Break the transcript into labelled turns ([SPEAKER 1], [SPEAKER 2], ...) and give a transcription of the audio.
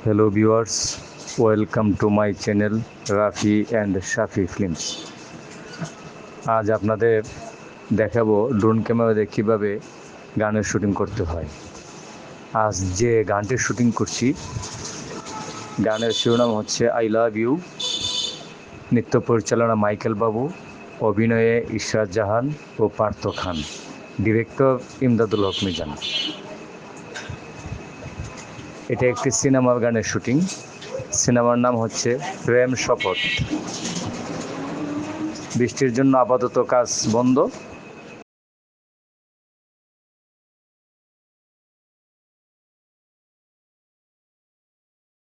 [SPEAKER 1] Hello viewers, welcome to my channel Rafi and Shafi films. আজ আপনাদের দেখাবো ড্রোন ক্যামেরাতে কীভাবে গানের শুটিং করতে হয়। আজ যে গানটির শুটিং করছি, গানের শিরোনাম হচ্ছে আই লাভ ইউ। নৃত্য পরিচালনা মাইকেল বাবু, অভিনয়ে ইশরাত জাহান ও পার্থ খান, ডিরেক্টর ইমদাদুল হক মিজান। এটা একটি সিনেমার গানের শুটিং। সিনেমার নাম হচ্ছে প্রেম শপথ। বৃষ্টির জন্য আপাতত কাজ বন্ধ,